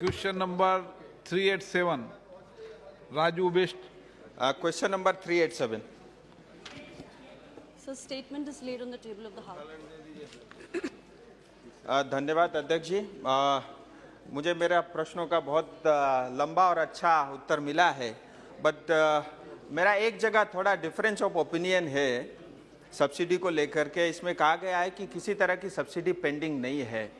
Question number 387, Raju Best. Question number 387. So statement is laid on the table of the House. धन्यवाद अध्यक्ष जी। मुझे मेरा प्रश्नों का बहुत लंबा और अच्छा उत्तर मिला है, बट मेरा एक जगह थोड़ा डिफरेंस ऑफ ओपिनियन है सब्सिडी को लेकर के। इसमें कहा गया है कि किसी तरह की सब्सिडी पेंडिंग नहीं है।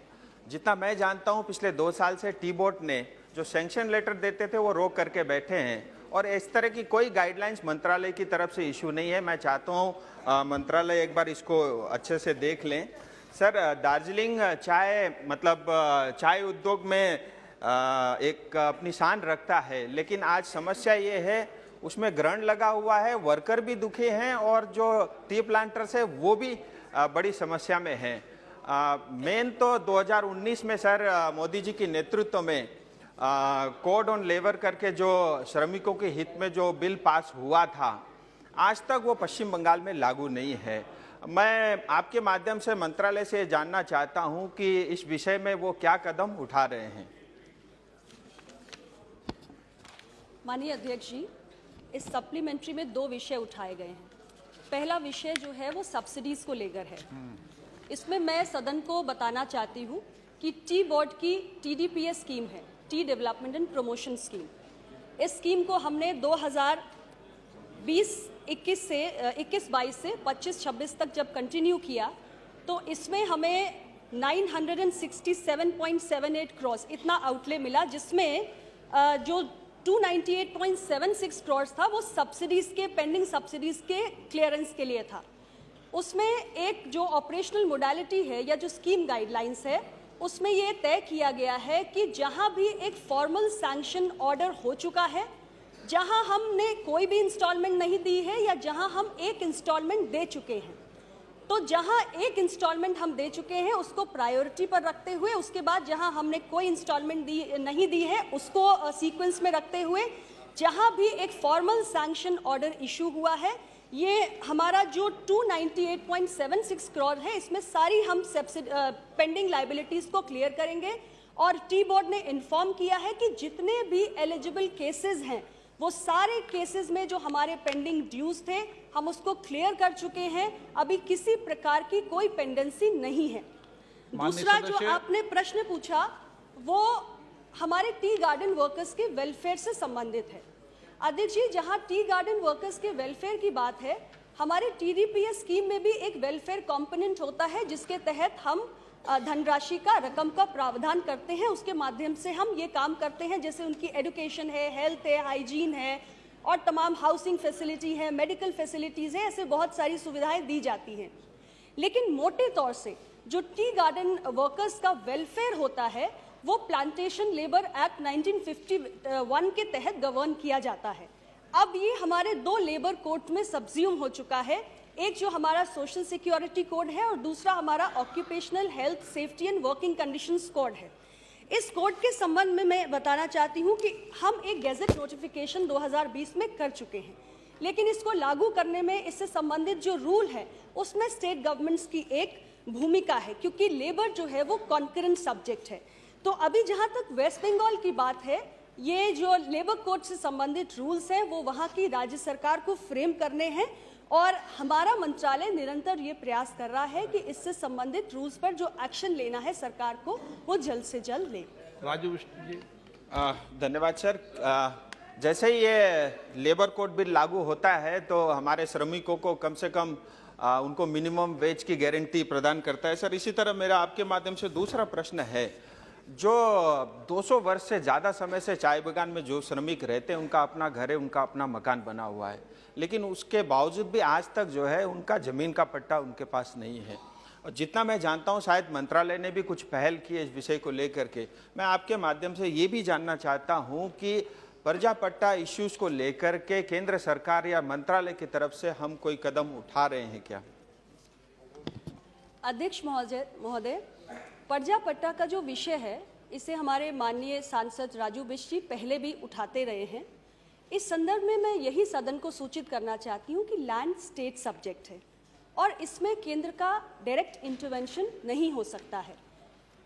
जितना मैं जानता हूं, पिछले 2 साल से टी बोर्ड ने जो सैंक्शन लेटर देते थे वो रोक करके बैठे हैं और इस तरह की कोई गाइडलाइंस मंत्रालय की तरफ से इशू नहीं है। मैं चाहता हूं मंत्रालय एक बार इसको अच्छे से देख लें। सर, दार्जिलिंग चाय उद्योग में एक अपनी शान रखता है, लेकिन आज समस्या ये है उसमें ग्रहण लगा हुआ है, वर्कर भी दुखी हैं और जो टी प्लांटर्स है वो भी बड़ी समस्या में हैं। मेन तो 2019 में सर मोदी जी के नेतृत्व में कोड ऑन लेबर करके जो श्रमिकों के हित में जो बिल पास हुआ था, आज तक वो पश्चिम बंगाल में लागू नहीं है। मैं आपके माध्यम से मंत्रालय से जानना चाहता हूं कि इस विषय में वो क्या कदम उठा रहे हैं। माननीय अध्यक्ष जी, इस सप्लीमेंट्री में 2 विषय उठाए गए हैं। पहला विषय जो है वो सब्सिडीज को लेकर है। इसमें मैं सदन को बताना चाहती हूँ कि टी बोर्ड की TDPS स्कीम है, T development and promotion scheme. इस स्कीम को हमने 2020-21 से 21-22 से 25-26 तक जब कंटिन्यू किया तो इसमें हमें 967.78 करोड़ इतना आउटले मिला, जिसमें जो 298.76 करोड़ था वो सब्सिडीज के, पेंडिंग सब्सिडीज के क्लियरेंस के लिए था। उसमें एक जो ऑपरेशनल मोडालिटी है या जो स्कीम गाइडलाइंस है, उसमें ये तय किया गया है कि जहां भी एक फॉर्मल सैंक्शन ऑर्डर हो चुका है, जहां हमने कोई भी इंस्टॉलमेंट नहीं दी है या जहां हम एक इंस्टॉलमेंट दे चुके हैं, तो जहां एक इंस्टॉलमेंट हम दे चुके हैं उसको प्रायोरिटी पर रखते हुए, उसके बाद जहां हमने कोई इंस्टॉलमेंट नहीं दी है उसको सीक्वेंस में रखते हुए, जहां भी एक फॉर्मल सैंक्शन ऑर्डर इशू हुआ है, ये हमारा जो 298.76 करोड़ है, इसमें सारी हम पेंडिंग लाइबिलिटीज को क्लियर करेंगे। और टी बोर्ड ने इन्फॉर्म किया है कि जितने भी एलिजिबल केसेस हैं वो सारे केसेस में जो हमारे पेंडिंग ड्यूज थे हम उसको क्लियर कर चुके हैं। अभी किसी प्रकार की कोई पेंडेंसी नहीं है। दूसरा जो आपने प्रश्न पूछा वो हमारे टी गार्डन वर्कर्स के वेलफेयर से संबंधित है। अध्यक्ष जी, जहां टी गार्डन वर्कर्स के वेलफेयर की बात है, हमारे TDPS स्कीम में भी एक वेलफेयर कंपोनेंट होता है जिसके तहत हम धनराशि का, रकम का प्रावधान करते हैं। उसके माध्यम से हम ये काम करते हैं, जैसे उनकी एजुकेशन है, हेल्थ है, हाइजीन है और तमाम हाउसिंग फैसिलिटी है, मेडिकल फैसिलिटीज़ है, ऐसे बहुत सारी सुविधाएं दी जाती हैं। लेकिन मोटे तौर से जो टी गार्डन वर्कर्स का वेलफेयर होता है वो प्लांटेशन लेबर एक्ट 1951 के तहत गवर्न किया जाता है। अब ये हमारे 2 लेबर कोड में सब्ज्यूम हो चुका है, एक जो हमारा सोशल सिक्योरिटी कोड है और दूसरा हमारा occupational health safety and working conditions code है। इस कोड के संबंध में मैं बताना चाहती हूँ कि हम एक गैजेट नोटिफिकेशन 2020 में कर चुके हैं, लेकिन इसको लागू करने में इससे संबंधित जो रूल है उसमें स्टेट गवर्नमेंट्स की एक भूमिका है, क्योंकि लेबर जो है वो कॉन्करेंट सब्जेक्ट है। तो अभी जहाँ तक वेस्ट बंगाल की बात है, ये जो लेबर कोड से संबंधित रूल्स हैं वो वहाँ की राज्य सरकार को फ्रेम करने हैं और हमारा मंत्रालय निरंतर ये प्रयास कर रहा है कि इससे संबंधित रूल्स पर जो एक्शन लेना है सरकार को वो जल्द से जल्द ले। राजू जी। धन्यवाद सर। जैसे ही ये लेबर कोड बिल लागू होता है तो हमारे श्रमिकों को कम से कम उनको मिनिमम वेज की गारंटी प्रदान करता है। सर, इसी तरह मेरा आपके माध्यम से दूसरा प्रश्न है, जो 200 वर्ष से ज़्यादा समय से चाय बागान में जो श्रमिक रहते हैं उनका अपना घर है, उनका अपना मकान बना हुआ है, लेकिन उसके बावजूद भी आज तक जो है उनका ज़मीन का पट्टा उनके पास नहीं है। और जितना मैं जानता हूं शायद मंत्रालय ने भी कुछ पहल की है इस विषय को लेकर के। मैं आपके माध्यम से ये भी जानना चाहता हूं कि प्रजा पट्टा इश्यूज को लेकर के केंद्र सरकार या मंत्रालय की तरफ से हम कोई कदम उठा रहे हैं क्या? अध्यक्ष महोदय, प्रजा पट्टा का जो विषय है इसे हमारे माननीय सांसद राजू बिष्ट जी पहले भी उठाते रहे हैं। इस संदर्भ में मैं यही सदन को सूचित करना चाहती हूँ कि लैंड स्टेट सब्जेक्ट है और इसमें केंद्र का डायरेक्ट इंटरवेंशन नहीं हो सकता है।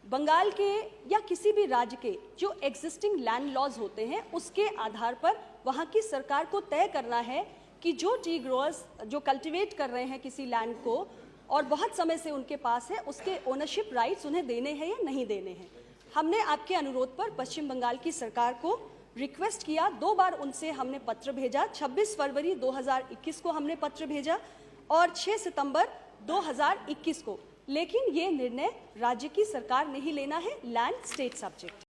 बंगाल के या किसी भी राज्य के जो एग्जिस्टिंग लैंड लॉज होते हैं उसके आधार पर वहाँ की सरकार को तय करना है कि जो टी ग्रोअर्स जो कल्टीवेट कर रहे हैं किसी लैंड को और बहुत समय से उनके पास है, उसके ओनरशिप राइट्स उन्हें देने हैं या नहीं देने हैं। हमने आपके अनुरोध पर पश्चिम बंगाल की सरकार को रिक्वेस्ट किया, 2 बार उनसे हमने पत्र भेजा। 26 फरवरी 2021 को हमने पत्र भेजा और 6 सितंबर 2021 को, लेकिन ये निर्णय राज्य की सरकार ने ही लेना है, लैंड स्टेट सब्जेक्ट।